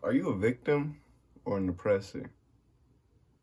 Are you a victim or an oppressor?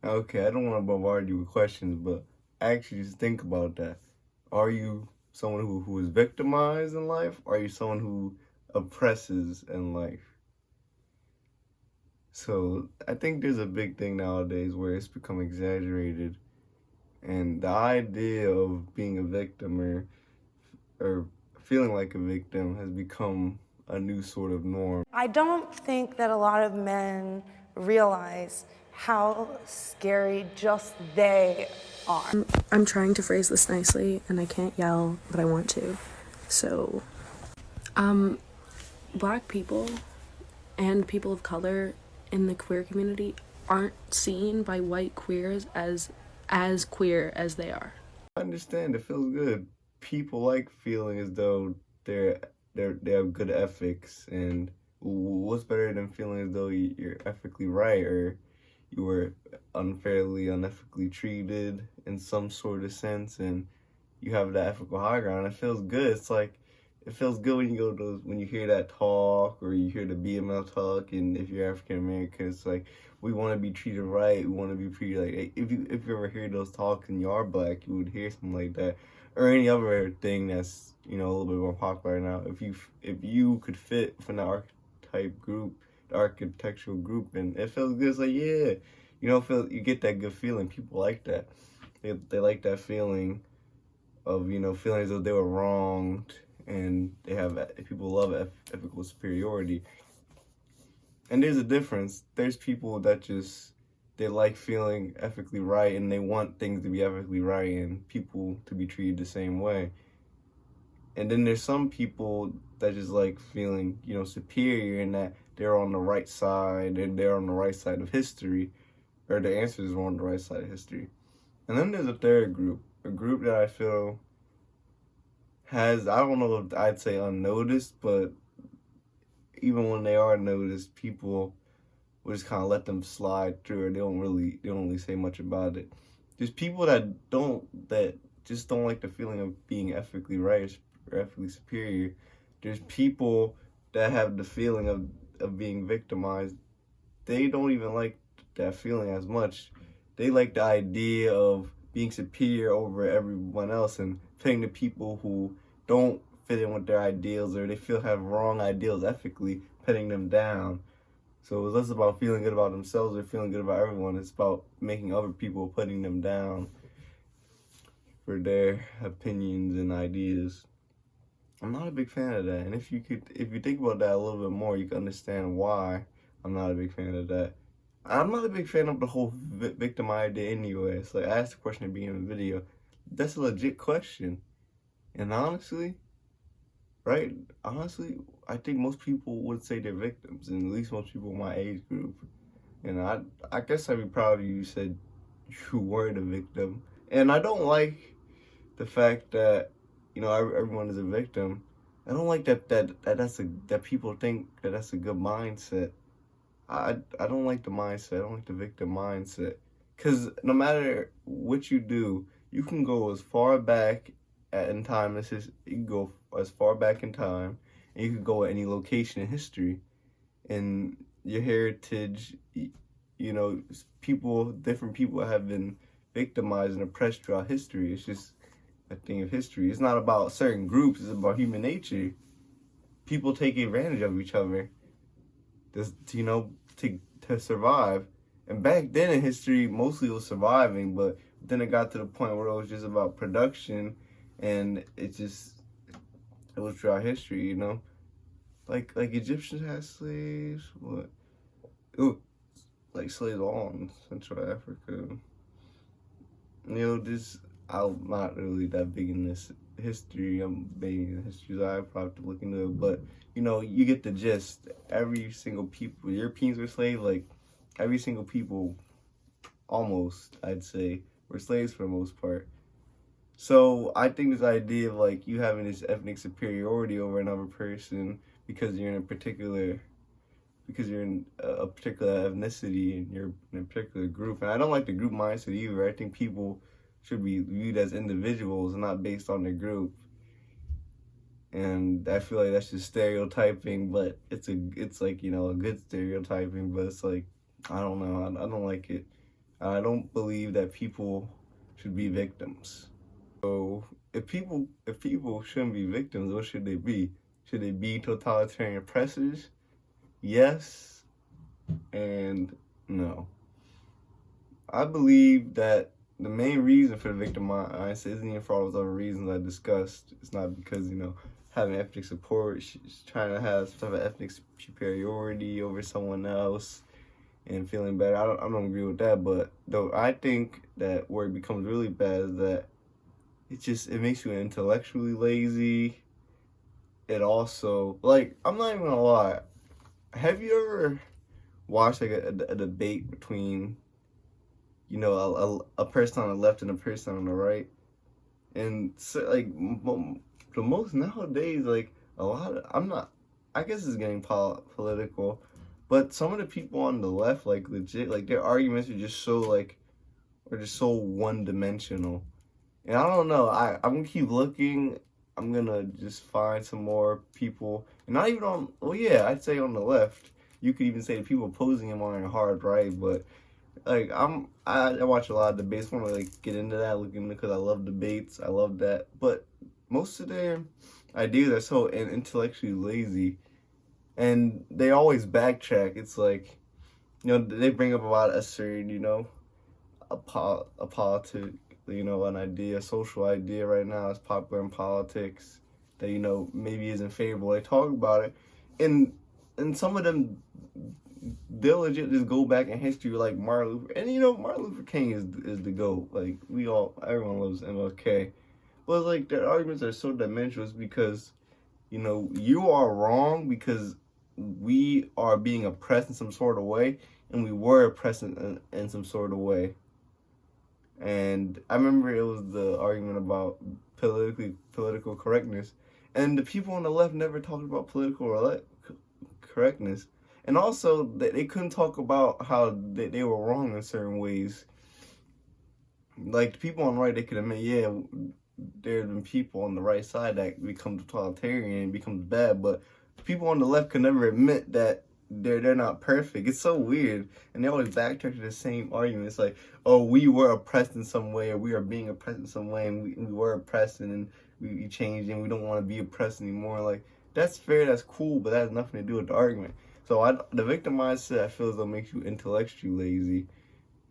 Okay, I don't want to bombard you with questions, but actually just think about that. Are you someone who is victimized in life? Or are you someone who oppresses in life? So I think there's a big thing nowadays where it's become exaggerated, and the idea of being a victim or feeling like a victim has become a new sort of norm. I don't think that a lot of men realize how scary just they are. I'm trying to phrase this nicely and I can't yell, but I want to. So, black people and people of color in the queer community aren't seen by white queers as queer as they are. I understand it feels good. People like feeling as though they have good ethics, and what's better than feeling as though you're ethically right or you were unethically treated in some sort of sense, and you have that ethical high ground. It feels good. It's like it feels good when you go to when you hear that talk or you hear the BML talk, and if you're African American, it's like we want to be treated right. We want to be treated like if you ever hear those talks and you are black, you would hear something like that, or any other thing that's a little bit more popular now. If you could fit within the archetype group, the architectural group, and it feels good. It's like yeah, you get that good feeling. People like that. They like that feeling of feeling as though they were wronged, and people love ethical superiority. And there's a difference. There's people that just they like feeling ethically right, and they want things to be ethically right and people to be treated the same way. And then there's some people that just like feeling superior, and that they're on the right side and they're on the right side of history, or the answers are on the right side of history. And then there's a third group, a group that I feel has, I don't know if I'd say unnoticed, but even when they are noticed, people will just kind of let them slide through, or they don't really say much about it. There's people that just don't like the feeling of being ethically right or ethically superior. There's people that have the feeling of being victimized. They don't even like that feeling as much. They like the idea of being superior over everyone else and putting the people who don't fit in with their ideals or they feel have wrong ideals ethically, putting them down. So it's less about feeling good about themselves or feeling good about everyone. It's about making other people, putting them down for their opinions and ideas. I'm not a big fan of that. And if you think about that a little bit more, you can understand why I'm not a big fan of that. I'm not a big fan of the whole victim idea anyway. It's like I asked the question at the beginning of the video. That's a legit question. And honestly, I think most people would say they're victims, and at least most people in my age group. And I guess I'd be proud of you said you were the victim. And I don't like the fact that everyone is a victim. I don't like that people think that that's a good mindset. I don't like the mindset. I don't like the victim mindset. Because no matter what you do, you can go as far back in time. You can go as far back in time, and you can go at any location in history. And your heritage, different people have been victimized and oppressed throughout history. It's just a thing of history. It's not about certain groups. It's about human nature. People take advantage of each other. Just to survive. And back then in history, mostly it was surviving, but then it got to the point where it was just about production, and it was throughout history, like Egyptians had slaves, what? Ooh, like slaves all in Central Africa. I'm not really that big in this history. I'm big in history, so I probably have to look into it. But you get the gist. Every single people, Europeans were slaves. Like every single people, almost I'd say, were slaves for the most part. So I think this idea of like you having this ethnic superiority over another person because you're in a particular ethnicity and you're in a particular group. And I don't like the group mindset either. I think people should be viewed as individuals and not based on their group. And I feel like that's just stereotyping, but it's like, you know, a good stereotyping, but it's like, I don't know, I don't like it. I don't believe that people should be victims. So if people shouldn't be victims, what should they be? Should they be totalitarian oppressors? Yes and no. I believe that the main reason for the victim mindset isn't even for all those other reasons I discussed. It's not because, you know, having ethnic support, she's trying to have some type of ethnic superiority over someone else and feeling better. I don't agree with that, but though I think that where it becomes really bad is that it makes you intellectually lazy. It also, like, I'm not even gonna lie. Have you ever watched like a debate between, you know, a person on the left and a person on the right? And so, like, the most nowadays, like, a lot of, I'm not, I guess it's getting political, but some of the people on the left, like, legit, like, their arguments are just so, like, are just so one dimensional. And I don't know, I'm gonna keep looking. I'm gonna just find some more people, and not even on, well, yeah, I'd say on the left. You could even say the people opposing him on the hard right, but like I watch a lot of debates. I want to like get into that, looking because I love debates. I love that, but most of their ideas are so intellectually lazy, and they always backtrack. It's like, you know, they bring up about a certain, you know, a politic, you know, an idea, a social idea right now is popular in politics that, you know, maybe isn't favorable. They talk about it, and some of them, they'll legit just go back in history like Martin Luther, and you know, Martin Luther King is the GOAT. Like, everyone loves MLK, but like their arguments are so dimensional because, you know, you are wrong because we are being oppressed in some sort of way, and we were oppressed in some sort of way. And I remember it was the argument about political correctness, and the people on the left never talked about correctness. And also, they couldn't talk about how they were wrong in certain ways. Like, the people on the right, they could admit, yeah, there have been people on the right side that become totalitarian and becomes bad, but people on the left could never admit that they're not perfect. It's so weird, and they always backtrack to the same argument. It's like, oh, we were oppressed in some way, or we are being oppressed in some way, and we were oppressed, and then we changed, and we don't want to be oppressed anymore. Like, that's fair, that's cool, but that has nothing to do with the argument. So the victim mindset, I feel as though, makes you intellectually lazy.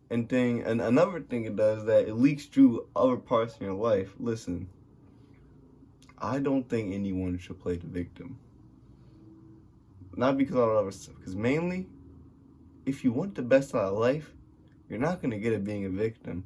And another thing it does is that it leaks through other parts in your life. Listen, I don't think anyone should play the victim. Not because of all the other stuff, because mainly, if you want the best out of life, you're not going to get it being a victim.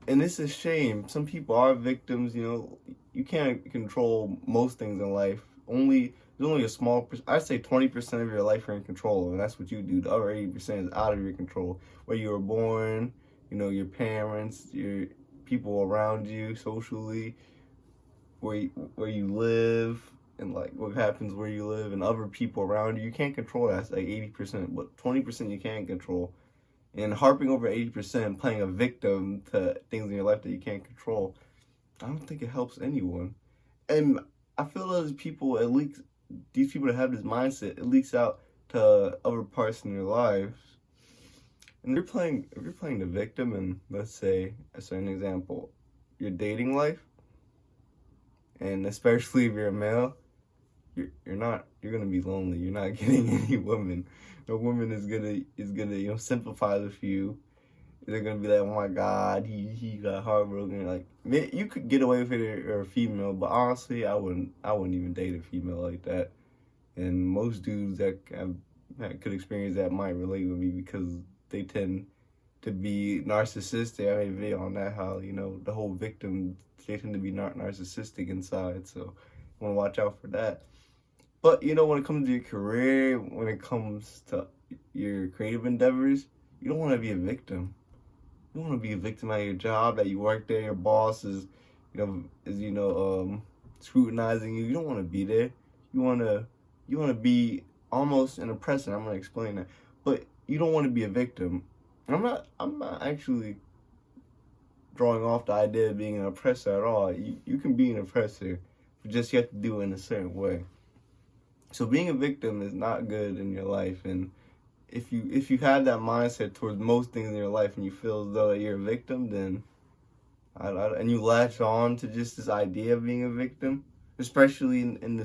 And it's a shame. Some people are victims, you know. You can't control most things in life. There's only a small, I'd say 20% of your life you're in control of, and that's what you do. The other 80% is out of your control. Where you were born, you know, your parents, your people around you socially, where you live, and like what happens where you live, and other people around you. You can't control that. It's like 80%, but 20% you can control. And harping over 80%, playing a victim to things in your life that you can't control, I don't think it helps anyone. And I feel those people, at least these people that have this mindset, it leaks out to other parts in your lives. And if you're playing the victim, and let's say, as an example, your dating life, and especially if you're a male, you're gonna be lonely. You're not getting any woman. No woman is gonna, you know, sympathize with you. They're gonna be like, oh my God, he got heartbroken. Like, man, you could get away with it or a female, but honestly, I wouldn't even date a female like that. And most dudes that could experience that might relate with me because they tend to be narcissistic. I made a video on that, how, you know, the whole victim, they tend to be narcissistic inside. So I want to watch out for that. But, you know, when it comes to your career, when it comes to your creative endeavors, you don't want to be a victim. You don't want to be a victim at your job, that you work there, your boss is, scrutinizing you. You don't want to be there. You want to be almost an oppressor. I'm going to explain that. But you don't want to be a victim. I'm not actually drawing off the idea of being an oppressor at all. You can be an oppressor Just you have to do it in a certain way. So being a victim is not good in your life, and if you have that mindset towards most things in your life and you feel as though you're a victim, then and you latch on to just this idea of being a victim, especially in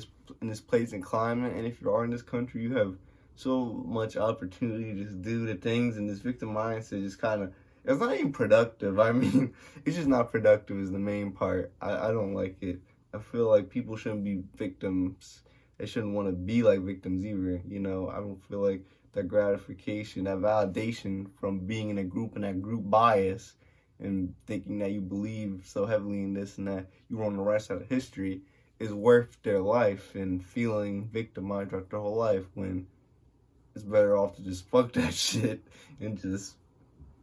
this place and climate. And if you are in this country, you have so much opportunity to just do the things, and this victim mindset just kind of, it's not even productive. I mean, it's just not productive is the main part. I don't like it. I feel like people shouldn't be victims. They shouldn't want to be like victims either. You know, I don't feel like that gratification, that validation from being in a group and that group bias and thinking that you believe so heavily in this and that you were on the right side of history is worth their life, and feeling victimized throughout their whole life, when it's better off to just fuck that shit and just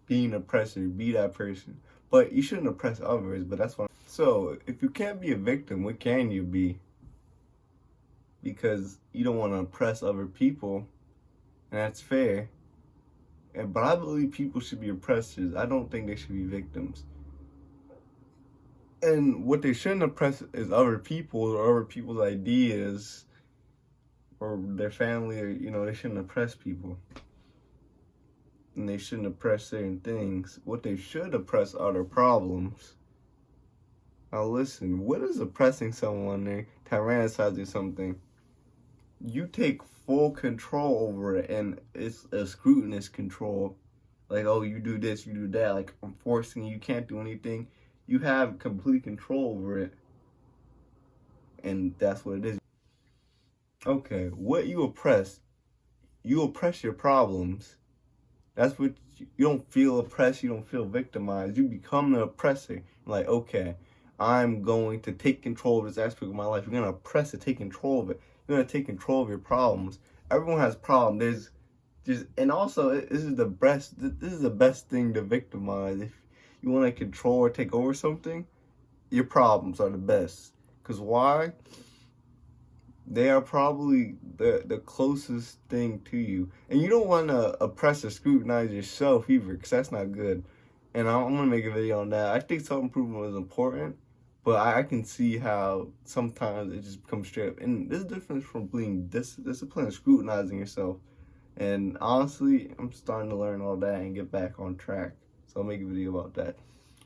be an oppressor, be that person. But you shouldn't oppress others, but that's why. So, if you can't be a victim, what can you be? Because you don't want to oppress other people, and that's fair. But I believe people should be oppressors. I don't think they should be victims. And what they shouldn't oppress is other people or other people's ideas or their family, or, you know, they shouldn't oppress people. And they shouldn't oppress certain things. What they should oppress are their problems. Now listen, what is oppressing someone? They're tyrannicizing something. You take full control over it, and it's a scrutinous control. Like, oh, you do this, you do that. Like, I'm forcing you, you can't do anything. You have complete control over it. And that's what it is. Okay, what you oppress your problems. That's what you don't feel oppressed, you don't feel victimized. You become the oppressor. Like, okay, I'm going to take control of this aspect of my life. You're going to oppress it, take control of it. You're going to take control of your problems. Everyone has problems. There's just, and also, this is the best thing to victimize. If you want to control or take over something, your problems are the best. Because why? They are probably the closest thing to you. And you don't want to oppress or scrutinize yourself either, because that's not good. And I'm going to make a video on that. I think self-improvement is important, but I can see how sometimes it just becomes straight up. And there's a difference from being disciplined and scrutinizing yourself. And honestly, I'm starting to learn all that and get back on track. So I'll make a video about that.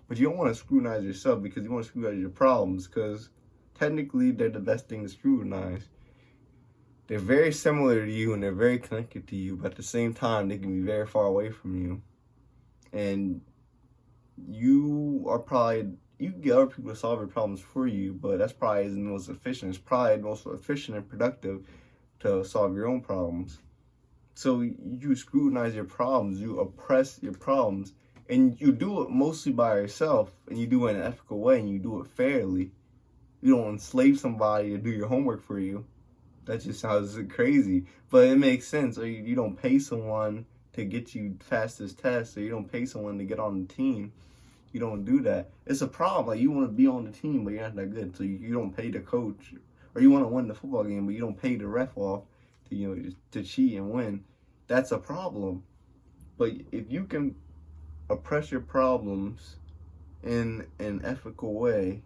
But you don't want to scrutinize yourself, because you want to scrutinize your problems, because technically they're the best thing to scrutinize. They're very similar to you and they're very connected to you, but at the same time, they can be very far away from you. And you can get other people to solve your problems for you, but that's probably isn't the most efficient. It's probably the most efficient and productive to solve your own problems. So you scrutinize your problems, you oppress your problems, and you do it mostly by yourself, and you do it in an ethical way, and you do it fairly. You don't enslave somebody to do your homework for you. That just sounds crazy, but it makes sense. Or you don't pay someone to get you past this test, or you don't pay someone to get on the team. You don't do that. It's a problem. Like, you want to be on the team, but you're not that good, so you don't pay the coach. Or you want to win the football game, but you don't pay the ref off to, you know, to cheat and win. That's a problem. But if you can oppress your problems in an ethical way,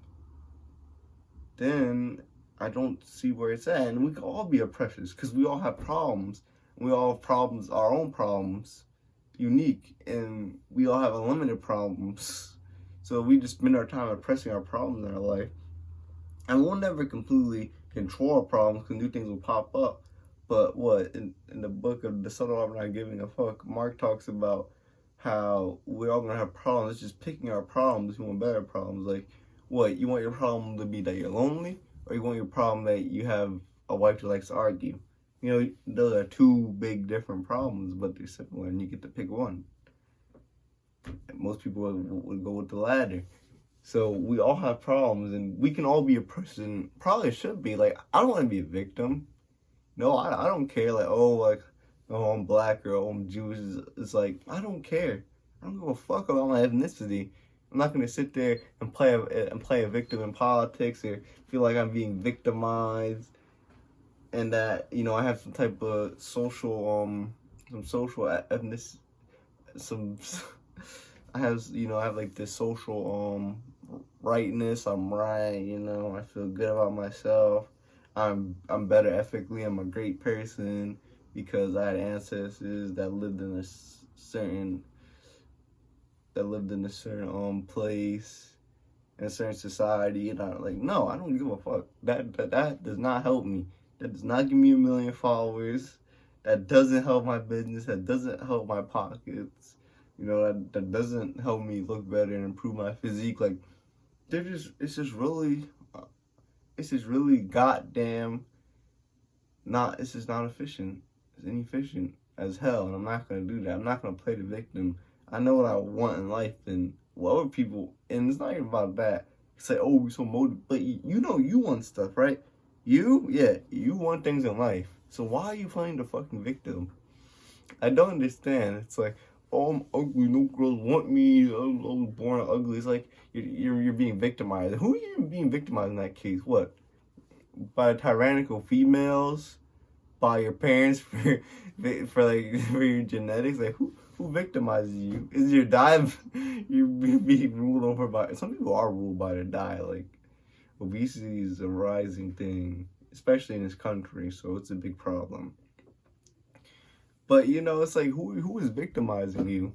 then I don't see where it's at. And we can all be oppressors, because we all have problems. We all have problems, our own problems, unique, and we all have unlimited problems. So we just spend our time oppressing our problems in our life. And we'll never completely control our problems, because new things will pop up. But in the book of The Subtle Art of Not Giving a Fuck, Mark talks about how we're all gonna have problems. It's just picking our problems. You want better problems. Like, you want your problem to be that you're lonely, or you want your problem that you have a wife that likes to argue? You know, those are two big different problems, but they're similar, and you get to pick one. Most people would go with the latter. So we all have problems, and we can all be a person. Probably should be. Like, I don't want to be a victim. No, I don't care. Like, oh, I'm black, or oh, I'm Jewish. It's like, I don't care. I don't give a fuck about my ethnicity. I'm not gonna sit there and play a victim in politics, or feel like I'm being victimized, and that, you know, I have some type of social ethnic some I have like this social rightness. I'm right. You know, I feel good about myself. I'm better ethically. I'm a great person because I had ancestors that lived in a certain place in a certain society, and I'm like, no, I don't give a fuck. That does not help me. That does not give me 1 million followers. That doesn't help my business. That doesn't help my pockets. You know, that doesn't help me look better and improve my physique. Like, it's just really goddamn not. It's just not efficient. It's inefficient as hell, and I'm not gonna do that. I'm not gonna play the victim. I know what I want in life, and what other people, and it's not even about that. Say, oh, we so motivated, but you know you want stuff, right? You want things in life. So why are you playing the fucking victim? I don't understand. It's like, oh, I'm ugly. No girls want me. I was born ugly. It's like you're being victimized. Who are you being victimized in that case? What? By tyrannical females? By your parents for like for your genetics? Like who victimizes you? Is your diet you being ruled over by? Some people are ruled by their diet. Like obesity is a rising thing, especially in this country. So it's a big problem. But you know, it's like who is victimizing you?